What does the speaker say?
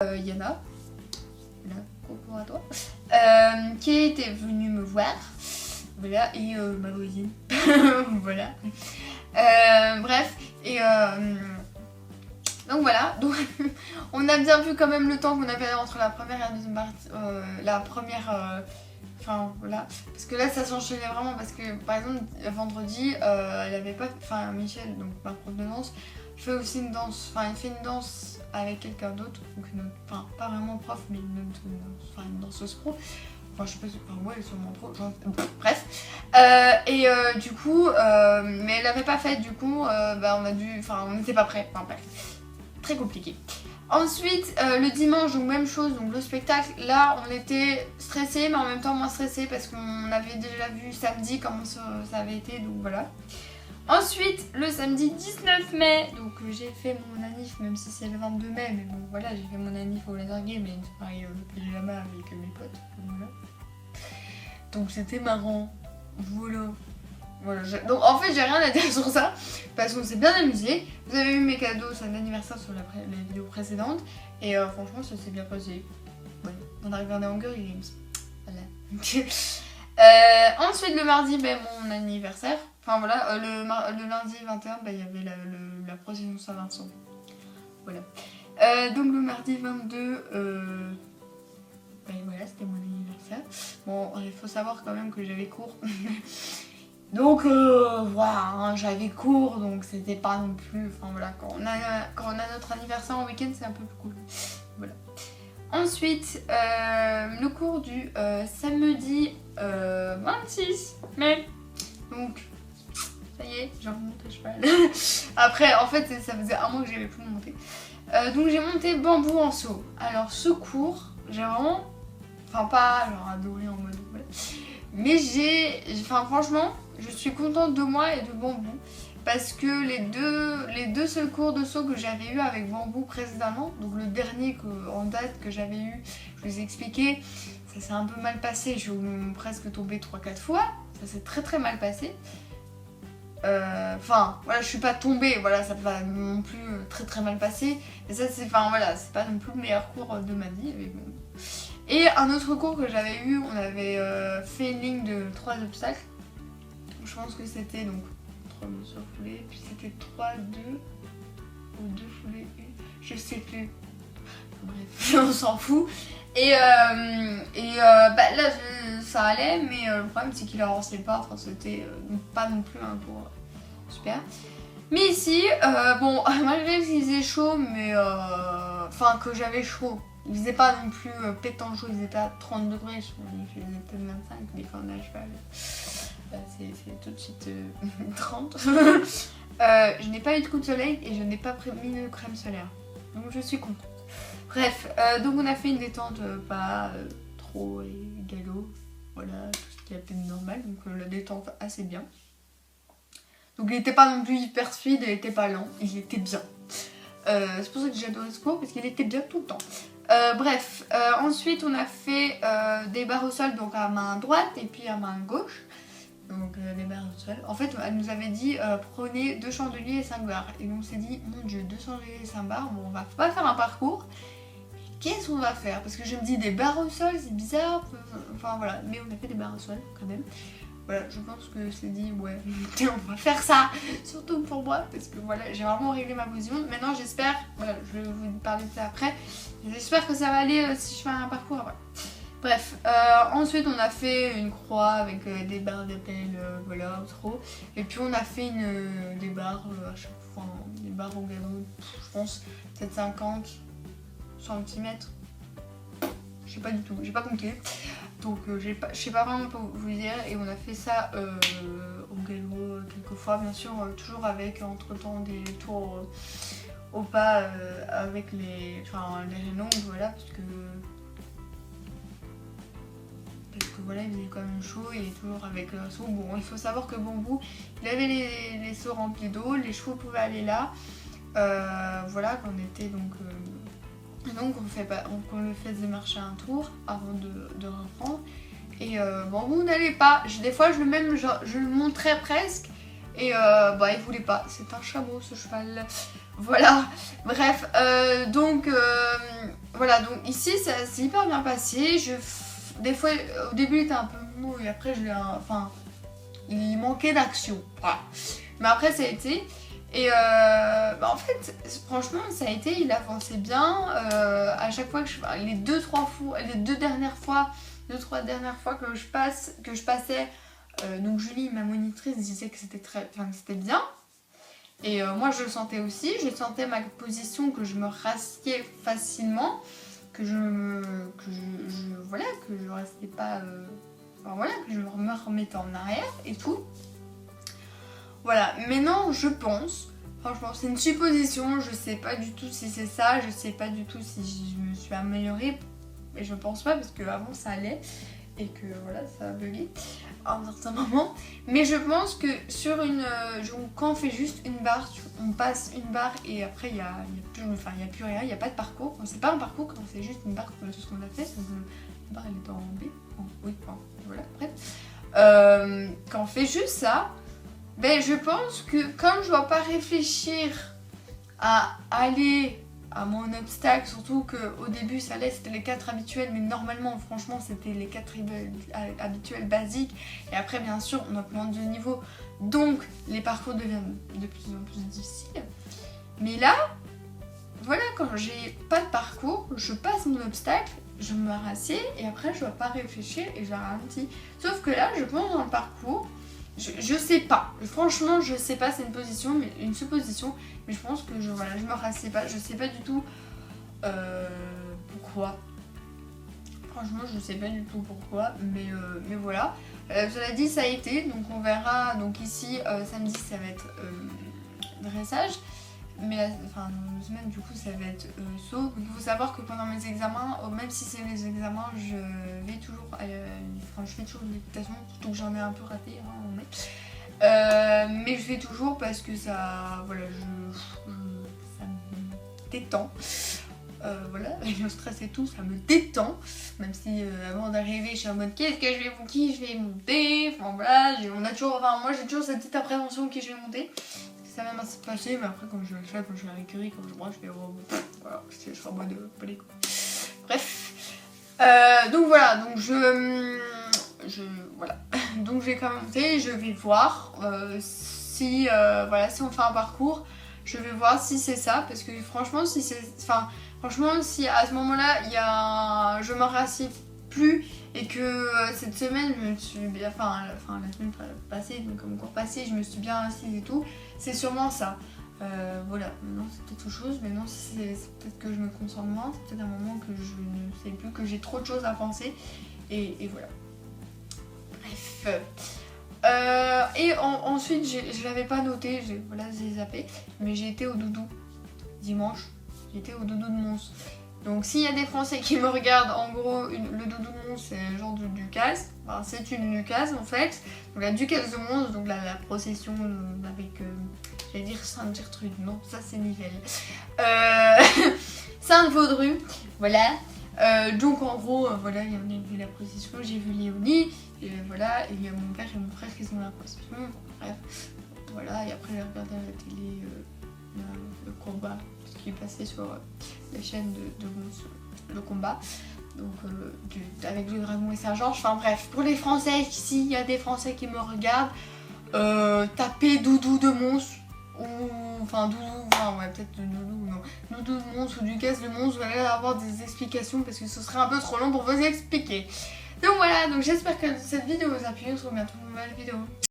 Yana, voilà, coucou à toi, qui était venue me voir, voilà, et ma voisine, voilà, bref, et donc voilà, donc on a bien vu quand même le temps qu'on avait entre la première et la deuxième partie, la première, enfin voilà, parce que là ça s'enchaînait vraiment, parce que par exemple vendredi, elle avait pas, enfin Michel, donc ma prof de danse, fait aussi une danse, enfin elle fait une danse avec quelqu'un d'autre, donc enfin pas vraiment prof, mais une danseuse pro. Enfin, je sais pas si. Enfin, moi, elle est sûrement pro. Bref. Du coup, mais elle avait pas fait, du coup, on a dû. Enfin, on n'était pas prêts. Enfin, bref. Très compliqué. Ensuite, le dimanche, donc même chose, donc le spectacle. Là, on était stressés, mais en même temps moins stressés parce qu'on avait déjà vu samedi comment ça avait été, donc voilà. Ensuite, le samedi 19 mai, donc j'ai fait mon anniv, même si c'est le 22 mai, mais bon voilà, j'ai fait mon anniv au laser game et une soirée pyjama avec mes potes, voilà. Donc c'était marrant, voilà. Donc en fait j'ai rien à dire sur ça, parce qu'on s'est bien amusé. Vous avez eu mes cadeaux, c'est un anniversaire sur les vidéos précédentes, et franchement ça s'est bien passé. Voilà, on a regardé Hunger Games, voilà. Ensuite le mardi, mon anniversaire. Enfin voilà, le lundi 21, il y avait la procession Saint-Vincent. Voilà. Donc le mardi 22, voilà, c'était mon anniversaire. Bon, il faut savoir quand même que j'avais cours. Donc voilà, hein, j'avais cours, donc c'était pas non plus. Enfin voilà, quand on a notre anniversaire en week-end, c'est un peu plus cool. Voilà. Ensuite, le cours du samedi 26 mai. Donc, ça y est, j'ai remonté à cheval. Après, en fait, ça faisait un mois que j'avais plus monté. Donc, j'ai monté bambou en saut. Alors, ce cours, j'ai vraiment. Enfin, pas genre adoré en mode. Voilà. Mais enfin, franchement, je suis contente de moi et de bambou. Parce que les deux seuls cours de saut que j'avais eu avec bambou précédemment, donc le dernier en date que j'avais eu, je vous ai expliqué, ça s'est un peu mal passé, je suis presque tombée 3-4 fois, ça s'est très très mal passé. Enfin, voilà, je suis pas tombée, voilà, ça va non plus très très mal passer. Et ça, c'est pas non plus le meilleur cours de ma vie, mais bon. Et un autre cours que j'avais eu, on avait fait une ligne de 3 obstacles. Je pense que c'était donc 3 mesures foulées, puis c'était 3, 2 ou 2 foulées, 1, je sais plus. Bref, on s'en fout. Et là ça allait, mais le problème c'est qu'il avançait pas, enfin c'était pas non plus un cours super. Mais ici, malgré qu'il faisait chaud, mais enfin que j'avais chaud, il faisait pas non plus pétant chaud, il faisait pas 30 degrés, il faisait peut-être 25, mais quand on a cheval, c'est tout de suite 30. Je n'ai pas eu de coup de soleil et je n'ai pas mis de crème solaire, donc je suis contente. Bref, donc on a fait une détente pas trop galop, voilà, tout ce qui est à peine normal, donc la détente assez bien. Donc il était pas non plus hyper speed, il était pas lent, il était bien. C'est pour ça que j'adore ce cours, parce qu'il était bien tout le temps. Ensuite on a fait des barres au sol, donc à main droite et puis à main gauche. Donc des barres au sol. En fait elle nous avait dit prenez 2 chandeliers et 5 barres. Et on s'est dit mon dieu, 2 chandeliers et 5 barres, bon on va pas faire un parcours. Qu'est-ce qu'on va faire? Parce que je me dis des barres au sol, c'est bizarre. Enfin voilà, mais on a fait des barres au sol quand même. Voilà, je pense que c'est dit, ouais, on va faire ça, surtout pour moi, parce que voilà, j'ai vraiment réglé ma position. Maintenant, j'espère, voilà, je vais vous parler de ça après, j'espère que ça va aller si je fais un parcours après. Bref, ensuite on a fait une croix avec des barres d'appel, voilà, trop. Et puis on a fait des barres à chaque fois, des barres au galop, je pense, peut-être 50 cm. Je sais pas du tout, j'ai pas compté. Donc je sais pas vraiment pour vous dire. Et on a fait ça au galop quelques fois, bien sûr, toujours avec entre temps des tours au pas avec les longues, voilà, parce que voilà, il faisait quand même chaud et toujours avec le saut. Bon, il faut savoir que Bambou, il avait les seaux remplis d'eau, les chevaux pouvaient aller là, voilà, qu'on était donc on le faisait marcher un tour avant de reprendre. Et Bambou n'allait pas. Des fois je le montrais presque. Et il voulait pas. C'est un chameau ce cheval. Voilà. Bref. voilà, donc ici ça s'est hyper bien passé. Des fois, au début il était un peu mou et après enfin, il manquait d'action. Voilà. Mais après ça a été. Et en fait, franchement, ça a été, il avançait bien. À chaque fois que les deux, trois dernières fois que je passais, donc Julie, ma monitrice, disait que c'était bien. Et moi, je le sentais aussi. Je sentais ma position, que je me rassieds facilement, que je restais pas, que je me remettais en arrière et tout. Voilà, maintenant je pense, franchement c'est une supposition, je sais pas du tout si c'est ça, je sais pas du tout si je me suis améliorée, et je pense pas parce qu'avant ça allait et que voilà ça a bugué à un certain moment. Mais je pense que quand on fait juste une barre, on passe une barre et après il y a plus rien, il n'y a pas de parcours. C'est pas un parcours quand c'est juste une barre comme tout ce qu'on a fait, donc la barre elle est en B, voilà, bref. Quand on fait juste ça, ben, je pense que comme je dois pas réfléchir à aller à mon obstacle, surtout qu'au début c'était les 4 habituels, mais normalement franchement c'était les 4 habituels basiques, et après bien sûr on augmente de niveau, donc les parcours deviennent de plus en plus difficiles. Mais là, voilà, quand j'ai pas de parcours, je passe mon obstacle, je me rassieds et après je dois pas réfléchir et je ralentis. Sauf que là je pense dans le parcours, je sais pas, franchement je sais pas, c'est une supposition, mais je pense que je me rassieds pas, je sais pas du tout pourquoi. Franchement je sais pas du tout pourquoi, mais voilà. Cela dit, ça a été, donc on verra. Donc ici samedi ça va être dressage, mais dans 2 semaines du coup ça va être saut. Donc il faut savoir que pendant mes examens, même si c'est les examens, je fais toujours de l'équitation, surtout que j'en ai un peu raté, mais je fais toujours parce que ça, ça me détend. Le stress et tout, ça me détend. Même si avant d'arriver, je suis en mode qui je vais monter. Moi j'ai toujours cette petite appréhension qui je vais monter. Ça va bien se passer, mais après quand je le fais, quand je suis à l'écurie, quand je fais je suis en mode polé. Bref. Donc voilà, donc voilà. Donc je vais quand même monter, je vais voir si on fait un parcours, je vais voir si c'est ça, parce que franchement si à ce moment-là je me rassieds plus et que cette semaine la semaine passée, donc comme cours passé, je me suis bien assise et tout, c'est sûrement ça. Maintenant c'est peut-être autre chose, mais non, c'est peut-être que je me concentre moins, c'est peut-être un moment que je ne sais plus, que j'ai trop de choses à penser, et voilà. Bref. Ensuite, je l'avais pas noté, j'ai zappé, mais j'ai été au doudou dimanche, j'étais au doudou de Mons. Donc s'il y a des Français qui me regardent, en gros, le doudou de Mons c'est un genre de ducasse, c'est une ducasse en fait, donc la ducasse de Mons, donc la procession avec, j'allais dire Sainte-Gertrude, non, ça c'est Nivelles, Sainte-Vaudrue, voilà. Donc en gros, on a vu la procession, j'ai vu Léonie, et voilà, et il y a mon père et mon frère qui sont dans la procession, bref, voilà, et après j'ai regardé à la télé le combat, ce qui est passé sur la chaîne de Mons, le combat, donc avec le dragon et Saint-Georges, enfin bref, pour les Français, s'il y a des Français qui me regardent, tapez doudou de Mons, peut-être doudou de Mons ou ducasse de Mons, vous allez avoir des explications parce que ce serait un peu trop long pour vous expliquer. Donc voilà, donc j'espère que cette vidéo vous a plu, on se retrouve bientôt pour une nouvelle vidéo.